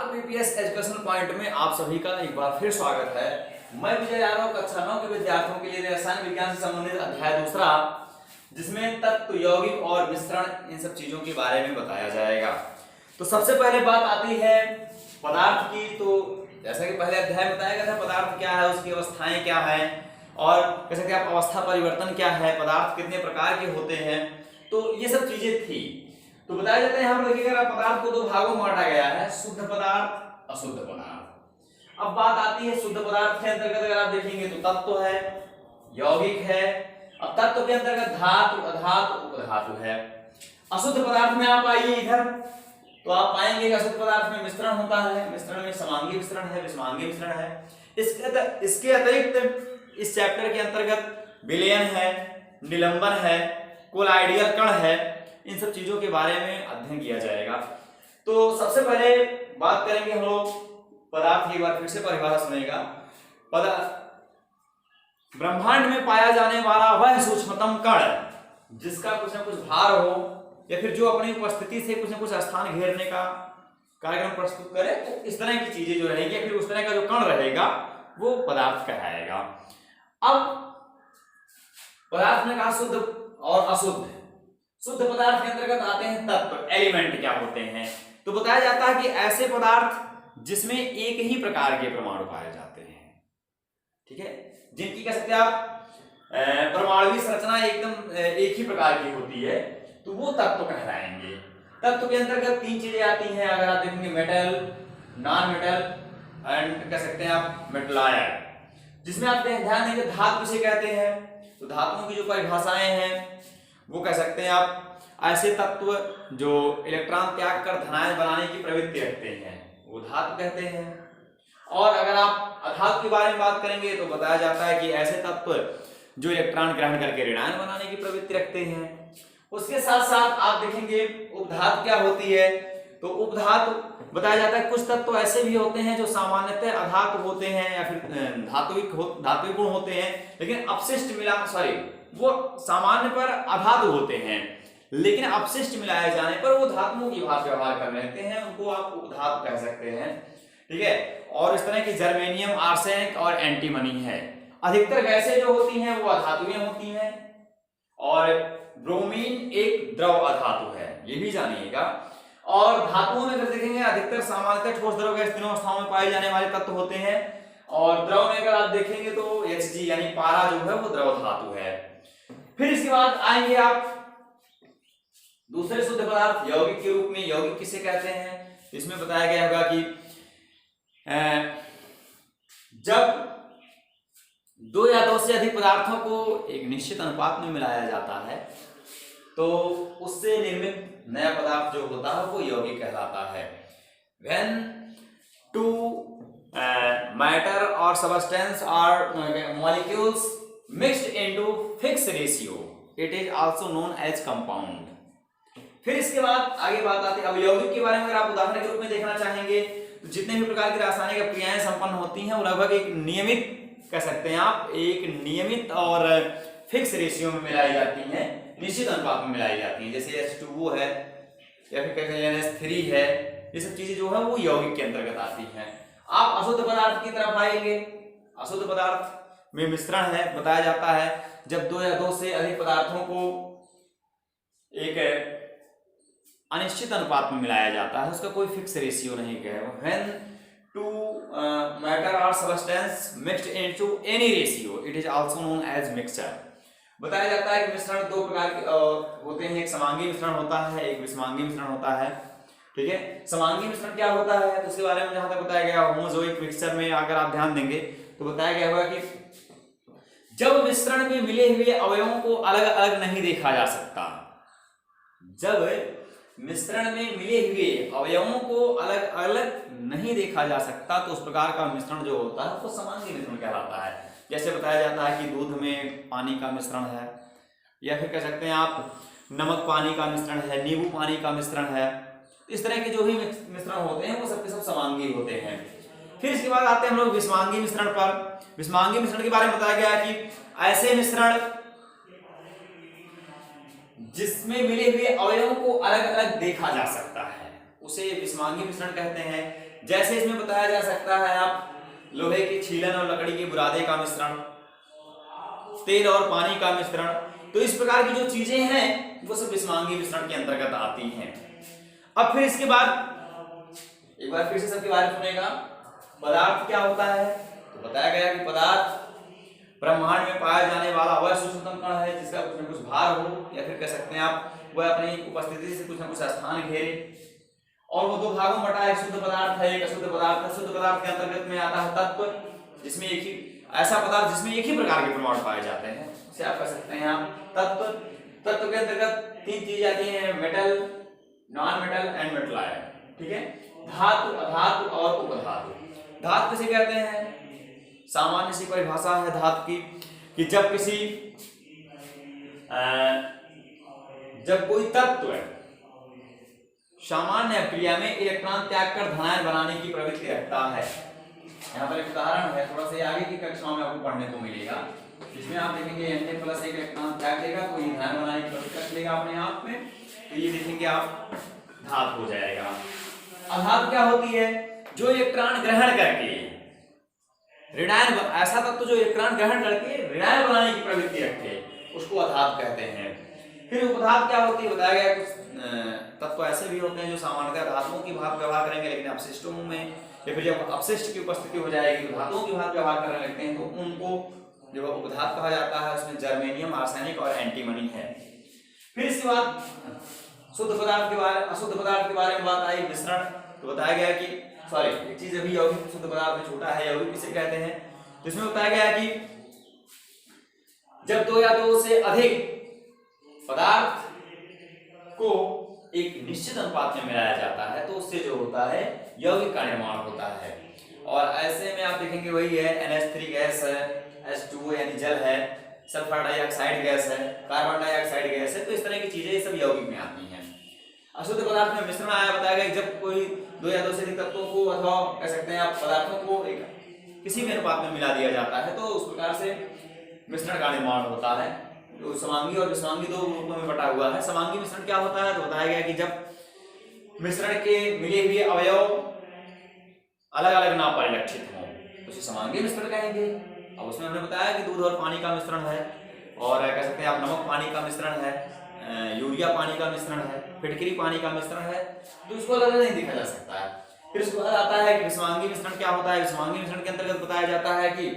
छात्र PPS education point में आप सभी का एक बार फिर स्वागत है। मैं विजय यादव कक्षा 9 के विद्यार्थियों के लिए रसायन विज्ञान से संबंधित अध्याय दूसरा, जिसमें तत्व, यौगिक और मिश्रण, इन सब चीजों के बारे में बताया जाएगा। तो सबसे पहले बात आती है पदार्थ की। तो जैसा कि पहले अध्याय में बताया गया था, पदार्थ क्या है, उसकी अवस्थाएं क्या है और कह सकते हैं आप अवस्था परिवर्तन क्या है, पदार्थ कितने प्रकार के होते हैं, तो ये सब चीजें थी। तो बताया जाता है यहाँ पर देखिएगा, पदार्थ को दो भागों में बांटा गया है, शुद्ध पदार्थ, अशुद्ध पदार्थ। अब बात आती है शुद्ध पदार्थ के अंतर्गत अगर आप देखेंगे तो तत्व है, यौगिक है। अब तत्व के अंतर्गत धातु, अधातु, उपधातु है। अशुद्ध पदार्थ में आप आइए इधर, तो आप पाएंगे कि अशुद्ध पदार्थ में मिश्रण होता है। मिश्रण में समांगी मिश्रण है, विषमांगी मिश्रण है। इसके अतिरिक्त इस चैप्टर के अंतर्गत विलयन है, निलंबन है, कोलाइडियल कण है, इन सब चीजों के बारे में अध्ययन किया जाएगा। तो सबसे पहले बात करेंगे हम लोग पदार्थ की। एक बार फिर से परिभाषा सुनेगा। ब्रह्मांड में पाया जाने वाला वह सूक्ष्मतम कण जिसका कुछ न कुछ भार हो या फिर जो अपनी उपस्थिति से कुछ न कुछ स्थान घेरने का कार्यक्रम प्रस्तुत करे, तो इस तरह की चीजें जो रहेगी, फिर उस तरह का जो कण रहेगा वो पदार्थ कहलाएगा। अब पदार्थ ने कहा शुद्ध और अशुद्ध। शुद्ध पदार्थ के अंतर्गत आते हैं तत्व, एलिमेंट क्या होते हैं। तो बताया जाता है कि ऐसे पदार्थ जिसमें एक ही प्रकार के परमाणु पाए जाते हैं, ठीक है, जिनकी कह सकते हैं आप परमाणुविक संरचना एकदम एक ही प्रकार की होती है, तो वो तत्व कहलाएंगे। तत्व के अंतर्गत तीन चीजें आती हैं, अगर आप देखेंगे मेटल, नॉन मेटल एंड कह सकते हैं आप मेटलायर। जिसमें आप ध्यान देंगे धातु किसे कहते हैं, तो धातुओं की जो परिभाषाएं हैं वो कह सकते हैं आप ऐसे तत्व जो इलेक्ट्रॉन त्याग कर धनायन बनाने की प्रवृत्ति रखते हैं, वो धातु कहते हैं। और अगर आप अधातु के बारे में बात करेंगे तो बताया जाता है कि ऐसे तत्व जो इलेक्ट्रॉन ग्रहण करके ऋणायन बनाने की प्रवृत्ति रखते हैं। उसके साथ साथ आप देखेंगे उपधातु क्या होती है। तो उपधातु बताया जाता है कुछ तत्व ऐसे भी होते हैं जो सामान्यतः अधातु होते हैं या फिर धात्विक गुण होते हैं, लेकिन अपशिष्ट मिला वो सामान्य पर अधातु होते हैं, लेकिन अपशिष्ट मिलाए जाने पर वो धातुओं की भांति व्यवहार करने लगते हैं, उनको आप उपधातु कह सकते हैं, ठीक है। और इस तरह की जर्मेनियम, आर्सेनिक और एंटीमनी है। अधिकतर गैसें जो होती हैं वो अधातुएं होती हैं, और ब्रोमीन एक द्रव अधातु है, ये भी जानिएगा। और धातुओं में अगर देखेंगे अधिकतर सामान्यतः ठोस, द्रव, गैस तीनों अवस्थाओं में पाए जाने वाले तत्व होते हैं। और द्रव में अगर आप देखेंगे तो Hg यानी पारा जो है वो द्रव धातु है। फिर इसके बाद आएंगे आप दूसरे शुद्ध पदार्थ यौगिक के रूप में। यौगिक किसे कहते हैं, इसमें बताया गया होगा कि जब दो या दो से अधिक पदार्थों को एक निश्चित अनुपात में मिलाया जाता है तो उससे निर्मित नया पदार्थ जो होता है वो यौगिक कहलाता है। When two matter or substance or molecules mixed into fixed ratio, it is also known as compound। फिर इसके बाद आगे बात आती है अब यौगिक के बारे में। अगर आप उदाहरण के रूप में देखना चाहेंगे तो जितने भी प्रकार की रासायनिक क्रियाएं संपन्न होती हैं वो लगभग एक नियमित कह सकते हैं आप, एक नियमित और फिक्स रेशियो में मिलाई जाती हैं, निश्चित अनुपात में मिलाई जाती हैं। जैसे H2O है या फिर कहते हैं NH3 है, ये सब चीजें जो है वो यौगिक के अंतर्गत आती हैं। आप अशुद्ध पदार्थ की तरफ आएंगे। अशुद्ध पदार्थ में मिश्रण है। बताया जाता है जब दो या दो से अधिक पदार्थों को एक अनिश्चित अनुपात में मिलाया जाता है, उसका कोई फिक्स रेशियो नहीं है। When two matter or substance mixed into any ratio, it is also known as mixture। बताया जाता है कि मिश्रण दो प्रकार के होते हैं, एक समांगी मिश्रण होता है, एक विषमांगी मिश्रण होता है, ठीक है। समांगी मिश्रण क्या होता है तो उसके बारे में जहां तक बताया गया होमोजोइक मिक्सचर में अगर आप ध्यान देंगे तो बताया गया होगा कि जब मिश्रण में मिले हुए अवयवों को अलग अलग नहीं देखा जा सकता, जब मिश्रण में मिले हुए अवयवों को अलग अलग नहीं देखा जा सकता तो उस प्रकार का मिश्रण जो होता है वो समांगी मिश्रण कहलाता है। जैसे बताया जाता है कि दूध में पानी का मिश्रण है, या फिर कह सकते हैं आप नमक पानी का मिश्रण है, नींबू पानी का मिश्रण है। इस तरह के जो भी मिश्रण होते हैं वो सबके सब समांगी होते हैं। फिर इसके बाद आते हैं हम लोग विषमांगी मिश्रण पर। विषमांगी मिश्रण के बारे में बताया गया कि ऐसे मिश्रण जिसमें मिले हुए अवयवों को अलग अलग देखा जा सकता है, उसे विषमांगी मिश्रण कहते हैं। जैसे इसमें बताया जा सकता है आप लोहे के छीलन और लकड़ी के बुरादे का मिश्रण, तेल और पानी का मिश्रण, तो इस प्रकार की जो चीजें हैं वो सब विषमांगी मिश्रण के अंतर्गत आती हैं। अब फिर इसके बाद एक बार फिर से सबके बारे में सुनेगा। पदार्थ क्या होता है, तो बताया गया कि पदार्थ ब्रह्मांड में पाया जाने वाला अवय सूक्ष्मतम कण है जिसका कुछ न कुछ भार हो, या फिर कह सकते हैं आप वह अपनी उपस्थिति से कुछ न कुछ स्थान घेरे, और वो दो भागों में बटा है, शुद्ध पदार्थ है, एक अशुद्ध पदार्थ है। शुद्ध पदार्थ के अंतर्गत में आता है तत्व, जिसमें एक ही ऐसा पदार्थ जिसमें एक ही प्रकार के परमाणु पाए जाते हैं, उसे आप कह सकते हैं आप तत्व। तत्व के अंतर्गत तीन चीजें आती हैं, metal, non metal and metal ion, ठीक है। धातु, अधातु और उपधातु। धातु किसे कहते हैं, सामान्य सी परिभाषा है धातु की कि जब कोई तत्व सामान्य क्रिया में इलेक्ट्रॉन त्याग कर धनायन बनाने की प्रवृत्ति रखता है। यहाँ पर एक उदाहरण है, थोड़ा सा आगे की कक्षाओं में आपको पढ़ने को मिलेगा, जिसमें आप देखेंगे Na+ एक इलेक्ट्रॉन त्याग देगा तो ये धनायन बनाने की प्रवृत्ति रख लेगा अपने आप में, तो ये देखेंगे आप धातु हो जाएगा। अधातु क्या होती है, जो इलेक्ट्रॉन ग्रहण करके ऋणायन, ऐसा तत्व जो इलेक्ट्रॉन ग्रहण करके ऋणायन बनाने की प्रवृत्ति रखे, उसको अधातु कहते हैं। फिर उपधातु क्या होती है, बताया गया कुछ तत्व ऐसे भी होते हैं जो सामान्यतः धातुओं की भांति व्यवहार करेंगे, लेकिन अपशिष्टों में या फिर जब अपशिष्ट की उपस्थिति हो जाएगी तो धातुओं की भांति व्यवहार करने लगते हैं, तो उनको जो उपधातु कहा जाता है। उसमें जर्मेनियम, आर्सेनिक और एंटीमनी है। फिर इसके बाद शुद्ध पदार्थ के बारे, अशुद्ध पदार्थ के बारे में बात आई, मिश्रण। तो बताया गया कि एक चीज अभी यौगिक शुद्ध पदार्थ में छोटा है, यौगिक किसे कहते हैं, जिसमें बताया गया कि जब दो या दो से अधिक पदार्थ को एक निश्चित अनुपात में मिलाया जाता है तो उससे जो होता है यौगिक का निर्माण होता है। और ऐसे में आप देखेंगे वही है, NH3 गैस है, H2O यानी जल है, सल्फर डाइऑक्साइड गैस है, कार्बन डाइऑक्साइड गैस है, तो इस तरह की चीजें सब यौगिक में आती हैं। अशुद्ध पदार्थ में मिश्रण आया, बताया गया जब कोई दो या दो से अधिक तत्वों को अथवा कह सकते हैं आप पदार्थों को एक किसी भी अनुपात में मिला दिया जाता है तो उस प्रकार से मिश्रण का निर्माण होता है। तो समांगी और विषमांगी दो रूपों में बटा हुआ है। समांगी मिश्रण क्या होता है, तो बताया गया कि जब मिश्रण के मिले हुए अवयव अलग अलग ना परिलक्षित हों तो उसे समांगी मिश्रण कहेंगे। अब उसमें हमने बताया कि दूध और पानी का मिश्रण है, और कह सकते हैं आप नमक पानी का मिश्रण है, यूरिया पानी का मिश्रण है, फिटकरी पानी का मिश्रण है, तो उसको अलग अलग नहीं देखा जा सकता है। फिर उसके बाद आता है कि विषमांगी मिश्रण क्या होता है। विषमांगी मिश्रण के अंतर्गत बताया जाता है कि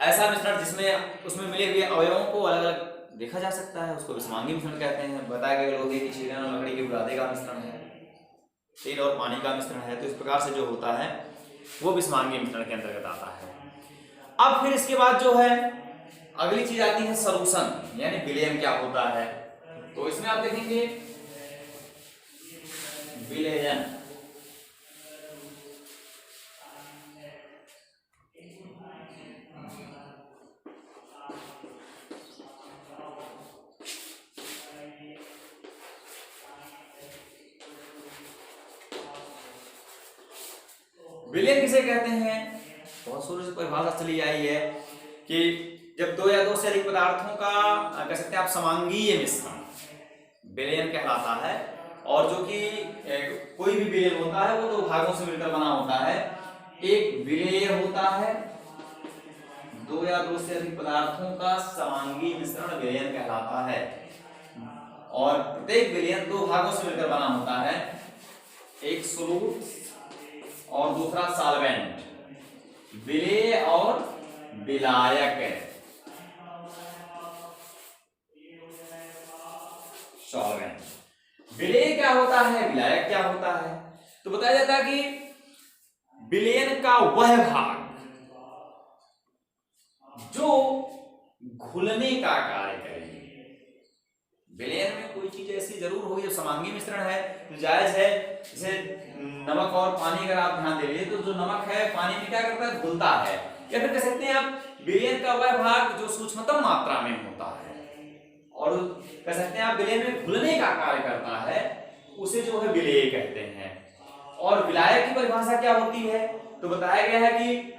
ऐसा मिश्रण जिसमें उसमें मिले हुए अवयवों को अलग अलग देखा जा सकता है, उसको विषमांगी मिश्रण कहते हैं। बताया गया लोहे की छीलन और लकड़ी के बुरादे का मिश्रण है, तेल और पानी का मिश्रण है, तो इस प्रकार से जो होता है वो विषमांगी मिश्रण के अंतर्गत आता है। अब फिर इसके बाद जो है अगली चीज आती है सॉल्यूशन, यानी विलयन क्या होता है। तो इसमें आप देखेंगे विलयन, विलयन किसे कहते हैं, बहुत शुरू से परिभाषा चली आई है कि जब दो या दो से अधिक पदार्थों का कह सकते हैं आप समांगीय मिश्रण विलयन कहलाता है। और जो कि कोई भी विलयन होता है वो दो भागों से मिलकर बना होता है। एक विलेय होता है, दो या दो से अधिक पदार्थों का समांगी मिश्रण विलयन कहलाता है। और प्रत्येक विलयन दो भागों से मिलकर बना होता है, एक सोलूट और दूसरा सॉल्वेंट, विलेय और विलायक, सॉल्वेंट। विलेय क्या होता है, विलायक क्या होता है, तो बताया जाता है कि विलयन का वह भाग जो घुलने का कार्य करे। विलयन में कोई चीज ऐसी जरूर होगी, जो समांगी मिश्रण है तो जायज है, जैसे नमक और पानी अगर आप ध्यान दे लीजिए तो जो नमक है पानी में क्या करता है, घुलता है। या फिर कह सकते हैं आप विलयन का वह भाग जो सूक्ष्मतम मात्रा में होता है और कह सकते हैं आप विलयन में घुलने का कार्य करता है, उसे जो है विलेय कहते हैं। और विलायक की परिभाषा क्या होती है, तो बताया गया है कि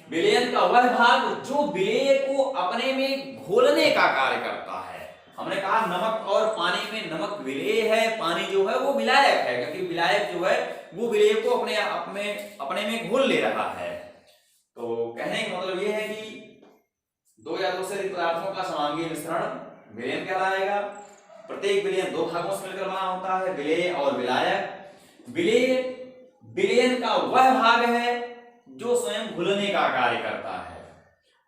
विलयन का वह भाग जो विलेय को अपने में घोलने का कार्य करता है। हमने कहा नमक और पानी में नमक विलेय है, पानी जो है वो विलायक है, क्योंकि विलायक जो है वो विलेय को अपने में घोल ले रहा है। तो कहने का मतलब ये है कि दो या दो से अधिक पदार्थों का समांगी मिश्रण विलयन कहलाएगा। प्रत्येक विलयन दो भागों से मिलकर बना होता है, विलेय और विलायक। विलेय विलयन का वह भाग है जो स्वयं घुलने का कार्य करता है,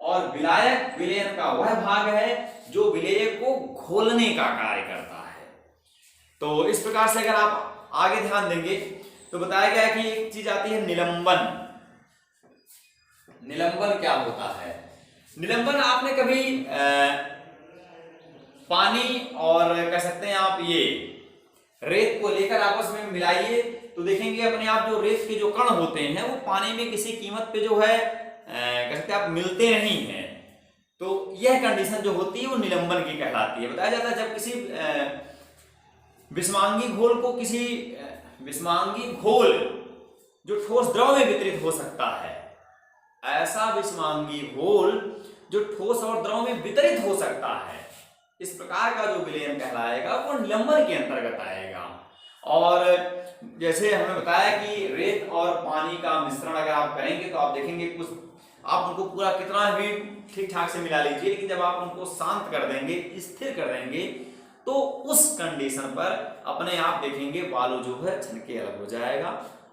और विलायक विलयन का वह भाग है जो विलेय को घोलने का कार्य करता है। तो इस प्रकार से अगर आप आगे ध्यान देंगे तो बताया गया कि एक चीज आती है निलंबन। निलंबन क्या होता है? निलंबन आपने कभी पानी और कह सकते हैं आप ये रेत को लेकर आपस में मिलाइए तो देखेंगे अपने आप जो रेत के जो कण होते हैं वो पानी में किसी कीमत पे जो है कह सकते हैं आप मिलते नहीं हैं। तो यह कंडीशन जो होती है वो निलंबन की कहलाती है। बताया जाता है जब किसी विषमांगी घोल को किसी विषमांगी घोल जो ठोस द्रव में वितरित हो सकता है, ऐसा विषमांगी घोल जो ठोस और द्रव में वितरित हो सकता है, इस प्रकार का जो विलयन कहलाएगा वो निलंबन के अंतर्गत आएगा। और जैसे हमने बताया कि रेत और पानी का मिश्रण अगर आप करेंगे तो आप देखेंगे कुछ आप उनको पूरा कितना भी ठीक ठाक से मिला लीजिए, लेकिन जब आप उनको शांत कर देंगे, स्थिर कर देंगे, तो उस कंडीशन पर अपने आप देखेंगे बालू जो है छनके अलग हो जाएगा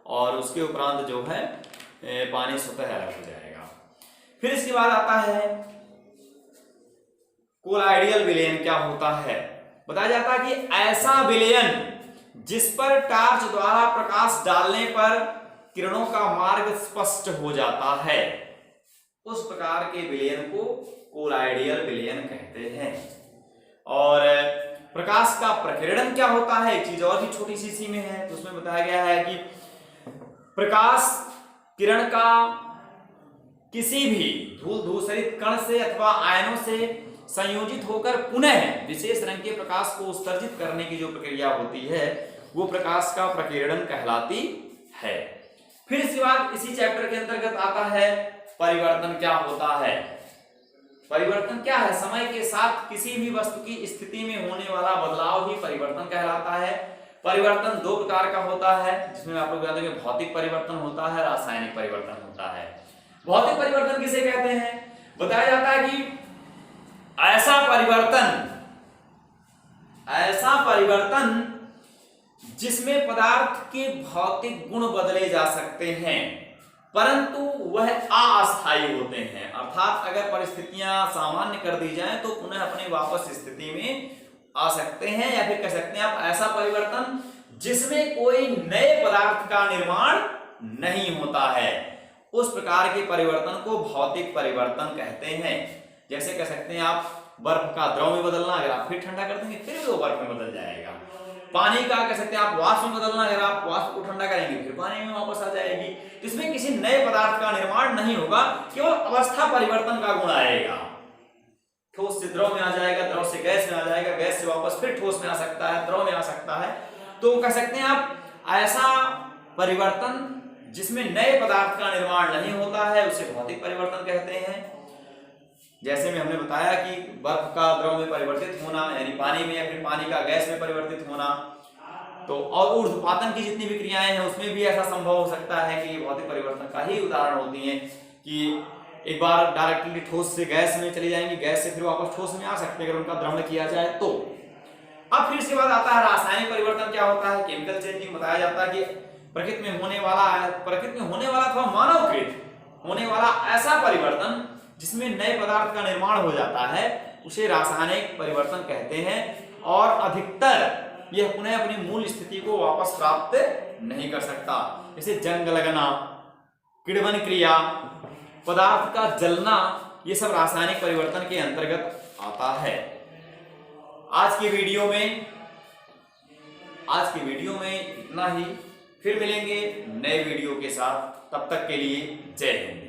और उसके उपरांत जो है पानी स्वतः अलग हो जाएगा। फिर इसके बाद आता है कोलाइडियल विलयन। क्या होता है? बताया जाता है कि ऐसा विलयन जिस पर टार्च द्वारा प्रकाश डालने पर किरणों का मार्ग स्पष्ट हो जाता है, उस प्रकार के विलयन को कोलाइडियल विलयन कहते हैं। और प्रकाश का प्रकीर्णन क्या होता है? एक चीज और भी छोटी सी इसी में है, तो उसमें बताया गया है कि प्रकाश किरण का किसी भी धूल धूसरित कण से अथवा आयनों से संयोजित होकर पुनः विशेष रंग के प्रकाश को उत्सर्जित करने की जो प्रक्रिया होती है वो प्रकाश का प्रकीर्णन कहलाती है। फिर इसके बाद इसी चैप्टर के अंतर्गत आता है परिवर्तन। क्या होता है? परिवर्तन क्या है? समय के साथ किसी भी वस्तु की स्थिति में होने वाला बदलाव ही परिवर्तन कहलाता है। परिवर्तन दो प्रकार का होता है, जिसमें आप लोग जानेंगे भौतिक परिवर्तन होता है, रासायनिक परिवर्तन होता है। भौतिक परिवर्तन किसे कहते हैं? बताया जाता है कि ऐसा परिवर्तन जिसमें पदार्थ के भौतिक गुण बदले जा सकते हैं परंतु वह अस्थायी होते हैं। अर्थात अगर परिस्थितियां सामान्य कर दी जाएं तो पुनः अपनी वापस स्थिति में आ सकते हैं, या फिर कह सकते हैं आप ऐसा परिवर्तन जिसमें कोई नए पदार्थ का निर्माण नहीं होता है, उस प्रकार के परिवर्तन को भौतिक परिवर्तन कहते हैं। जैसे कह सकते हैं आप बर्फ का द्रव में बदलना, अगर आप फिर ठंडा कर देंगे फिर वो बर्फ में बदल जाएगा। पानी का कह सकते हैं आप वाष्प में बदलना, अगर आप वाष्प को ठंडा करेंगे फिर पानी में वापस आ जाएगी। इसमें किसी नए पदार्थ का निर्माण नहीं होगा, केवल अवस्था परिवर्तन का गुण आएगा। ठोस से द्रव में आ जाएगा, द्रव से गैस में आ जाएगा, गैस से वापस फिर ठोस में आ सकता है, द्रव में आ सकता है। तो कह सकते हैं आप ऐसा परिवर्तन जिसमें नए पदार्थ का निर्माण नहीं होता है उसे भौतिक परिवर्तन कहते हैं। जैसे में हमने बताया कि बर्फ का द्रव में परिवर्तित होना, यानी पानी में, या फिर पानी का गैस में परिवर्तित होना। तो और ऊर्ध्वपातन की जितनी भी क्रियाएं हैं उसमें भी ऐसा संभव हो सकता है कि भौतिक परिवर्तन का ही उदाहरण होती हैं कि एक बार डायरेक्टली ठोस से गैस में चली जाएंगी, गैस से फिर वापस ठोस में आ सकते हैं अगर उनका द्रवण किया जाए तो। अब फिर इसके बाद आता है रासायनिक परिवर्तन। क्या होता है? Chemical changing. बताया जाता है कि प्रकृति में होने वाला अथवा मानवकृत होने वाला ऐसा परिवर्तन जिसमें नए पदार्थ का निर्माण हो जाता है उसे रासायनिक परिवर्तन कहते हैं। और अधिकतर यह पुनः अपनी मूल स्थिति को वापस प्राप्त नहीं कर सकता। जैसे जंग लगना, किण्वन क्रिया, पदार्थ का जलना, ये सब रासायनिक परिवर्तन के अंतर्गत आता है। आज की वीडियो में इतना ही। फिर मिलेंगे नए वीडियो के साथ, तब तक के लिए जय हिंद।